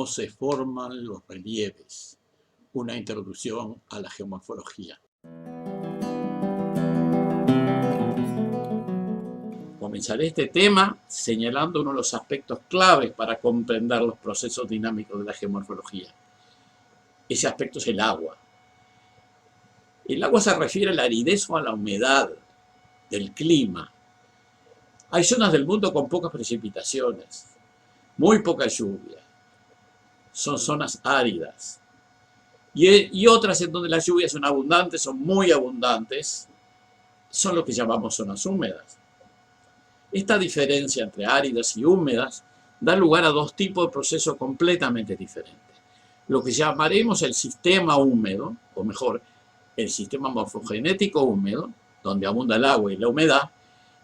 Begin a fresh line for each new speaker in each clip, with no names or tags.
cómo se forman los relieves. Una introducción a la geomorfología. Comenzaré este tema señalando uno de los aspectos claves para comprender los procesos dinámicos de la geomorfología. Ese aspecto es el agua. El agua se refiere a la aridez o a la humedad del clima. Hay zonas del mundo con pocas precipitaciones, muy poca lluvia. Son zonas áridas. Y otras en donde las lluvias son abundantes, son muy abundantes, son lo que llamamos zonas húmedas. Esta diferencia entre áridas y húmedas da lugar a dos tipos de procesos completamente diferentes. Lo que llamaremos el sistema húmedo, o mejor, el sistema morfogenético húmedo, donde abunda el agua y la humedad,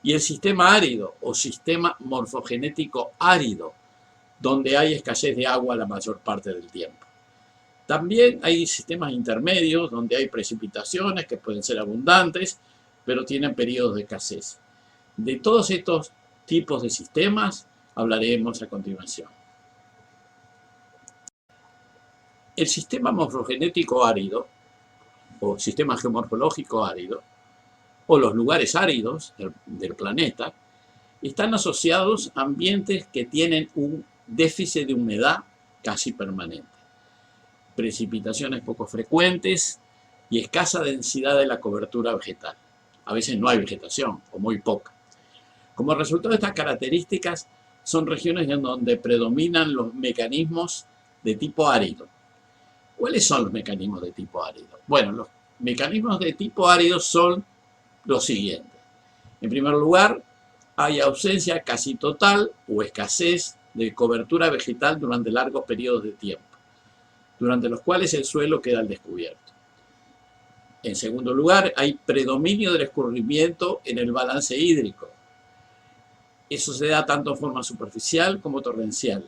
y el sistema árido o sistema morfogenético árido, donde hay escasez de agua la mayor parte del tiempo. También hay sistemas intermedios donde hay precipitaciones que pueden ser abundantes, pero tienen periodos de escasez. De todos estos tipos de sistemas hablaremos a continuación. El sistema morfogenético árido, o sistema geomorfológico árido, o los lugares áridos del planeta, están asociados a ambientes que tienen un déficit de humedad casi permanente, precipitaciones poco frecuentes y escasa densidad de la cobertura vegetal. A veces no hay vegetación o muy poca. Como resultado de estas características, son regiones en donde predominan los mecanismos de tipo árido. ¿Cuáles son los mecanismos de tipo árido? Bueno, los mecanismos de tipo árido son los siguientes. En primer lugar, hay ausencia casi total o escasez de cobertura vegetal durante largos periodos de tiempo, durante los cuales el suelo queda al descubierto. En segundo lugar, hay predominio del escurrimiento en el balance hídrico. Eso se da tanto en forma superficial como torrencial.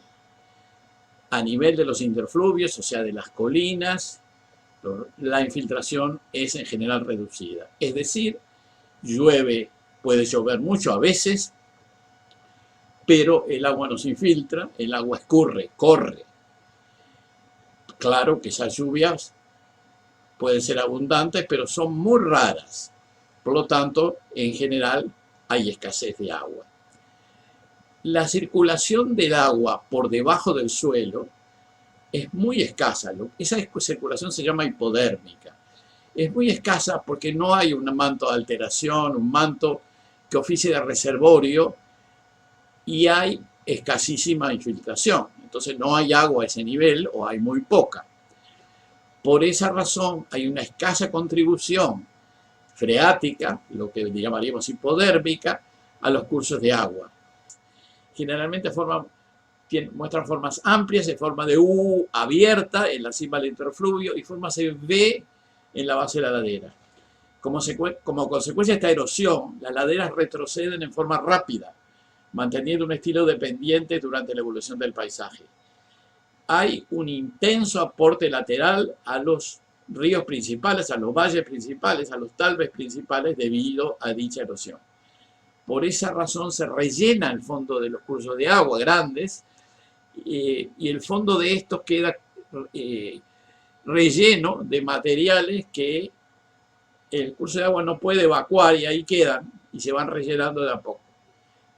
A nivel de los interfluvios, o sea, de las colinas, la infiltración es en general reducida. Es decir, puede llover mucho a veces, pero el agua no se infiltra, el agua escurre, corre. Claro que esas lluvias pueden ser abundantes, pero son muy raras. Por lo tanto, en general, hay escasez de agua. La circulación del agua por debajo del suelo es muy escasa. Esa circulación se llama hipodérmica. Es muy escasa porque no hay un manto de alteración, un manto que oficie de reservorio, y hay escasísima infiltración. Entonces no hay agua a ese nivel o hay muy poca. Por esa razón hay una escasa contribución freática, lo que llamaríamos hipodérmica, a los cursos de agua. Generalmente muestran formas amplias en forma de U abierta en la cima del interfluvio y formas de V en la base de la ladera. Como consecuencia de esta erosión, las laderas retroceden en forma rápida, manteniendo un estilo dependiente durante la evolución del paisaje. Hay un intenso aporte lateral a los ríos principales, a los valles principales, a los talves principales debido a dicha erosión. Por esa razón se rellena el fondo de los cursos de agua grandes y el fondo de estos queda relleno de materiales que el curso de agua no puede evacuar y ahí quedan y se van rellenando de a poco.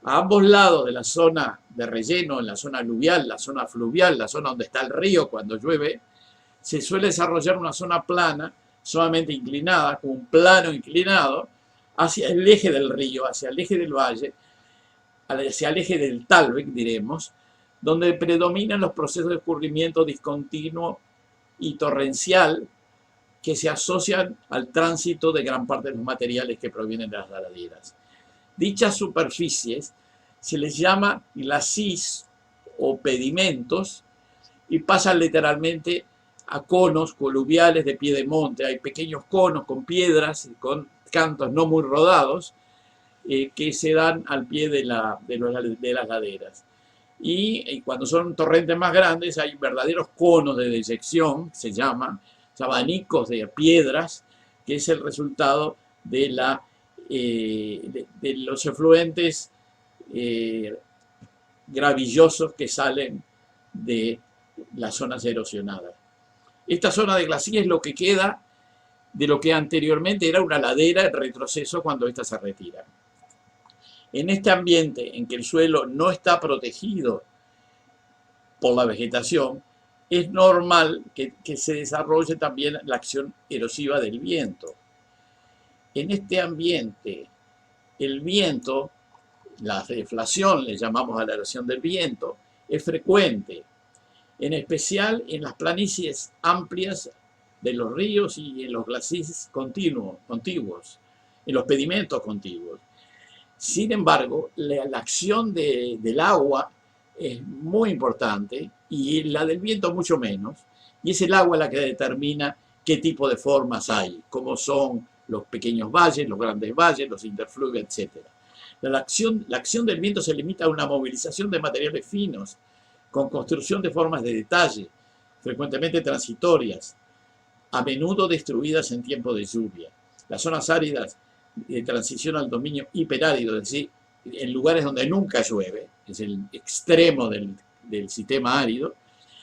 A ambos lados de la zona de relleno, en la zona aluvial, la zona fluvial, la zona donde está el río cuando llueve, se suele desarrollar una zona plana, solamente inclinada, con un plano inclinado, hacia el eje del río, hacia el eje del valle, hacia el eje del talve, diremos, donde predominan los procesos de escurrimiento discontinuo y torrencial que se asocian al tránsito de gran parte de los materiales que provienen de las laderas. Dichas superficies se les llama glacis o pedimentos y pasan literalmente a conos coluviales de pie de monte. Hay pequeños conos con piedras y con cantos no muy rodados que se dan al pie de las laderas. Y cuando son torrentes más grandes hay verdaderos conos de deyección, se llaman, abanicos de piedras, que es el resultado de los efluentes gravillosos que salen de las zonas erosionadas. Esta zona de glacis es lo que queda de lo que anteriormente era una ladera en retroceso cuando ésta se retira. En este ambiente en que el suelo no está protegido por la vegetación, es normal que se desarrolle también la acción erosiva del viento. En este ambiente, el viento, la deflación, le llamamos a la erosión del viento, es frecuente, en especial en las planicies amplias de los ríos y en los glacis contiguos, en los pedimentos contiguos. Sin embargo, la acción del agua es muy importante y la del viento mucho menos, y es el agua la que determina qué tipo de formas hay, como son los pequeños valles, los grandes valles, los interfluvios, etc. La acción del viento se limita a una movilización de materiales finos, con construcción de formas de detalle, frecuentemente transitorias, a menudo destruidas en tiempo de lluvia. Las zonas áridas de transición al dominio hiperárido, es decir, en lugares donde nunca llueve, es el extremo del sistema árido,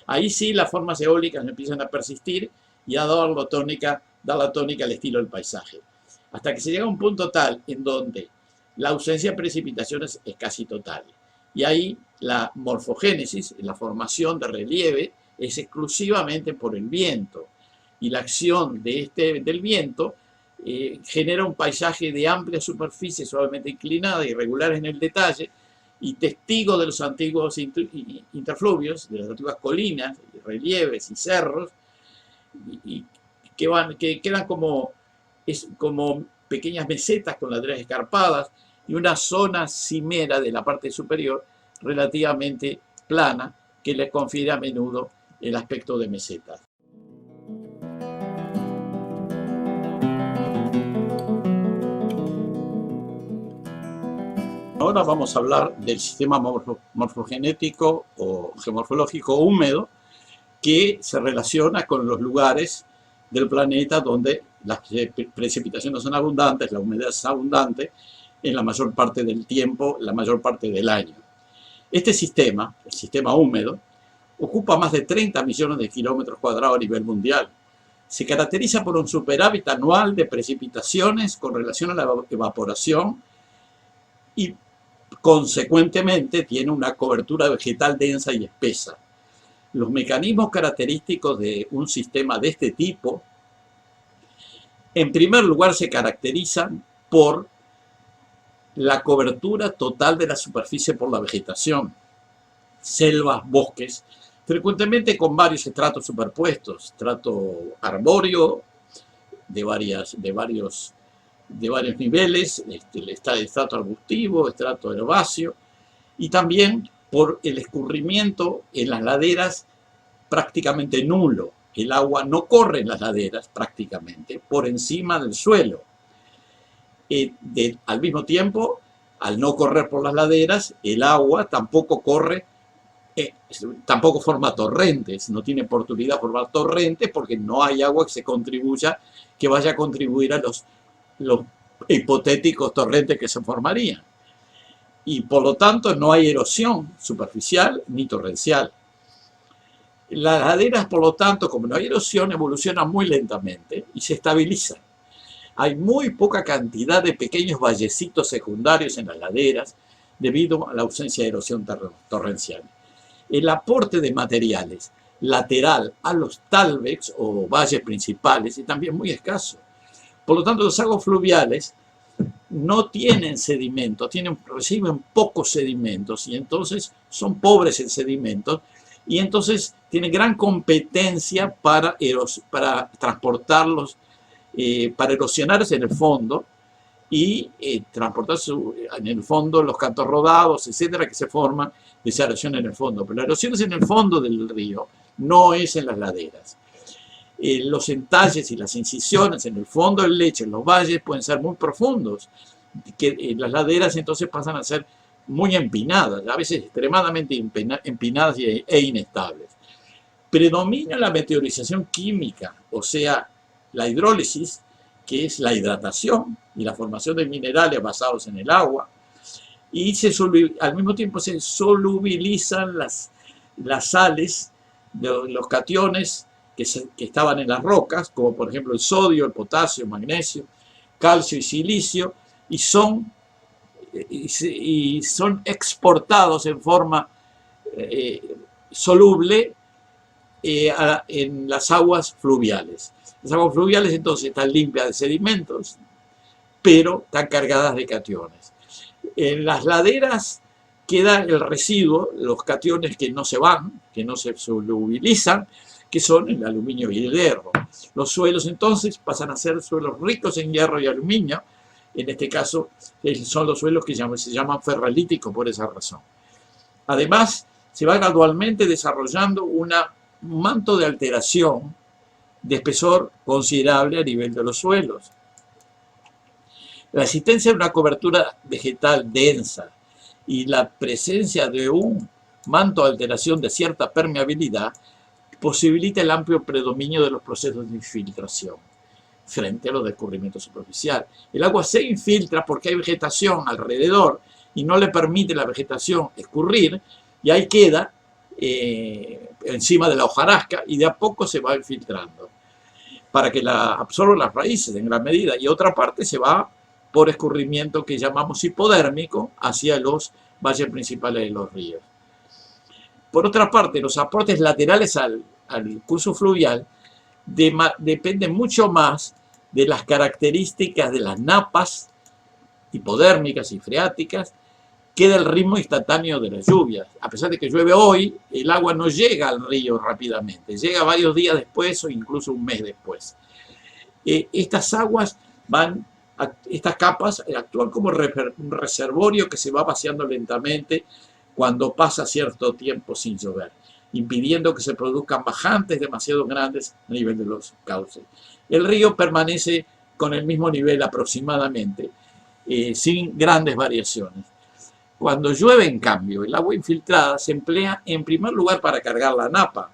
ahí sí las formas eólicas empiezan a persistir y a dar la tónica al estilo del paisaje. Hasta que se llega a un punto tal en donde la ausencia de precipitaciones es casi total. Y ahí la morfogénesis, la formación de relieve, es exclusivamente por el viento. Y la acción del viento genera un paisaje de amplia superficie suavemente inclinada, irregulares en el detalle, y testigo de los antiguos interfluvios, de las antiguas colinas, relieves y cerros, y que quedan como pequeñas mesetas con laderas escarpadas y una zona cimera de la parte superior relativamente plana que le confiere a menudo el aspecto de mesetas. Ahora vamos a hablar del sistema morfogenético o geomorfológico húmedo que se relaciona con los lugares del planeta donde las precipitaciones son abundantes, la humedad es abundante en la mayor parte del tiempo, la mayor parte del año. Este sistema, el sistema húmedo, ocupa más de 30 millones de kilómetros cuadrados a nivel mundial. Se caracteriza por un superávit anual de precipitaciones con relación a la evaporación y consecuentemente tiene una cobertura vegetal densa y espesa. Los mecanismos característicos de un sistema de este tipo, en primer lugar, se caracterizan por la cobertura total de la superficie por la vegetación, selvas, bosques, frecuentemente con varios estratos superpuestos, estrato arbóreo de varios niveles, el estrato arbustivo, estrato herbáceo, y también por el escurrimiento en las laderas prácticamente nulo. El agua no corre en las laderas prácticamente por encima del suelo. Al mismo tiempo, al no correr por las laderas, el agua tampoco tampoco forma torrentes, no tiene oportunidad de formar torrentes porque no hay agua que vaya a contribuir a los hipotéticos torrentes que se formarían. Y por lo tanto no hay erosión superficial ni torrencial. Las laderas, por lo tanto, como no hay erosión, evolucionan muy lentamente y se estabilizan. Hay muy poca cantidad de pequeños vallecitos secundarios en las laderas debido a la ausencia de erosión torrencial. El aporte de materiales lateral a los talvex o valles principales es también muy escaso. Por lo tanto, los lagos fluviales no tienen sedimentos, reciben pocos sedimentos y entonces son pobres en sedimentos y entonces tienen gran competencia para transportarlos, para erosionarse en el fondo y transportarse en el fondo los cantos rodados, etcétera, que se forman de esa erosión en el fondo. Pero la erosión es en el fondo del río, no es en las laderas. Los entalles y las incisiones en el fondo del lecho, en los valles, pueden ser muy profundos, que las laderas entonces pasan a ser muy empinadas, a veces extremadamente empinadas e inestables. Predomina la meteorización química, o sea, la hidrólisis, que es la hidratación y la formación de minerales basados en el agua, y al mismo tiempo se solubilizan las sales los cationes que estaban en las rocas, como por ejemplo el sodio, el potasio, el magnesio, calcio y silicio, y son exportados en forma soluble en las aguas fluviales. Las aguas fluviales entonces están limpias de sedimentos, pero están cargadas de cationes. En las laderas queda el residuo, los cationes que no se van, que no se solubilizan, que son el aluminio y el hierro. Los suelos entonces pasan a ser suelos ricos en hierro y aluminio. En este caso son los suelos que se llaman ferrolíticos por esa razón. Además, se va gradualmente desarrollando un manto de alteración de espesor considerable a nivel de los suelos. La existencia de una cobertura vegetal densa y la presencia de un manto de alteración de cierta permeabilidad posibilita el amplio predominio de los procesos de infiltración frente a los de escurrimiento superficial. El agua se infiltra porque hay vegetación alrededor y no le permite la vegetación escurrir, y ahí queda encima de la hojarasca y de a poco se va infiltrando para que la absorban las raíces en gran medida, y otra parte se va por escurrimiento que llamamos hipodérmico hacia los valles principales de los ríos. Por otra parte, los aportes laterales al curso fluvial dependen mucho más de las características de las napas hipodérmicas y freáticas que del ritmo instantáneo de las lluvias. A pesar de que llueve hoy, el agua no llega al río rápidamente, llega varios días después o incluso un mes después. Estas aguas estas capas actúan como un reservorio que se va vaciando lentamente cuando pasa cierto tiempo sin llover, impidiendo que se produzcan bajantes demasiado grandes a nivel de los cauces. El río permanece con el mismo nivel aproximadamente, sin grandes variaciones. Cuando llueve, en cambio, el agua infiltrada se emplea en primer lugar para cargar la napa,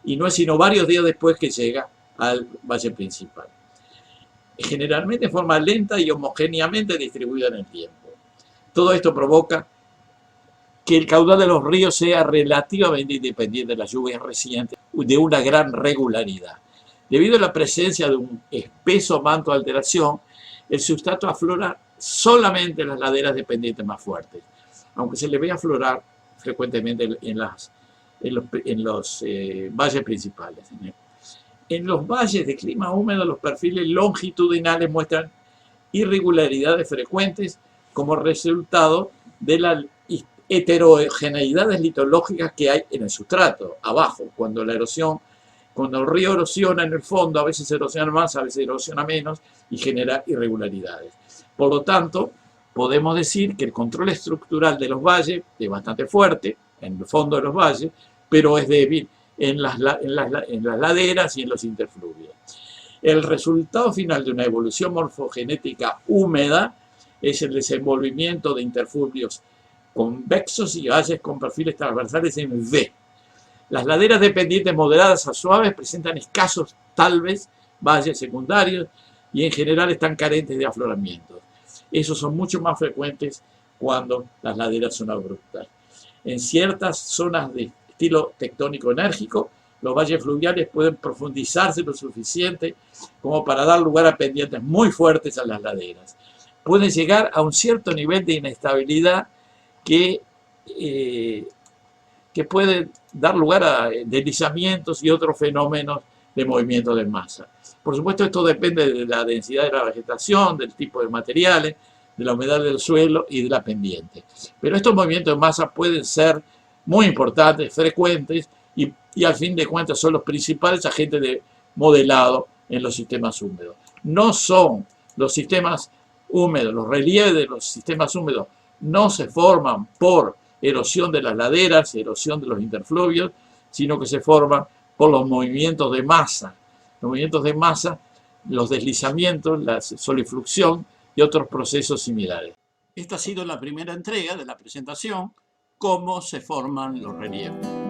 y no es sino varios días después que llega al valle principal, generalmente de forma lenta y homogéneamente distribuida en el tiempo. Todo esto provoca que el caudal de los ríos sea relativamente independiente de las lluvias recientes, de una gran regularidad. Debido a la presencia de un espeso manto de alteración, el sustrato aflora solamente en las laderas de pendientes más fuertes, aunque se le ve aflorar frecuentemente en los valles principales. En los valles de clima húmedo, los perfiles longitudinales muestran irregularidades frecuentes como resultado de la heterogeneidades litológicas que hay en el sustrato, abajo, cuando el río erosiona en el fondo, a veces erosiona más, a veces erosiona menos y genera irregularidades. Por lo tanto, podemos decir que el control estructural de los valles es bastante fuerte en el fondo de los valles, pero es débil en las laderas y en los interfluvios. El resultado final de una evolución morfogenética húmeda es el desenvolvimiento de interfluvios convexos y valles con perfiles transversales en V. Las laderas de pendientes moderadas a suaves presentan escasos, tal vez, valles secundarios y en general están carentes de afloramientos. Esos son mucho más frecuentes cuando las laderas son abruptas. En ciertas zonas de estilo tectónico enérgico, los valles fluviales pueden profundizarse lo suficiente como para dar lugar a pendientes muy fuertes a las laderas. Pueden llegar a un cierto nivel de inestabilidad que puede dar lugar a deslizamientos y otros fenómenos de movimiento de masa. Por supuesto, esto depende de la densidad de la vegetación, del tipo de materiales, de la humedad del suelo y de la pendiente. Pero estos movimientos de masa pueden ser muy importantes, frecuentes, y al fin de cuentas son los principales agentes de modelado en los sistemas húmedos. No son los sistemas húmedos, los relieves de los sistemas húmedos no se forman por erosión de las laderas, erosión de los interfluvios, sino que se forman por los movimientos de masa. Los movimientos de masa, los deslizamientos, la solifluxión y otros procesos similares. Esta ha sido la primera entrega de la presentación, cómo se forman los relieves.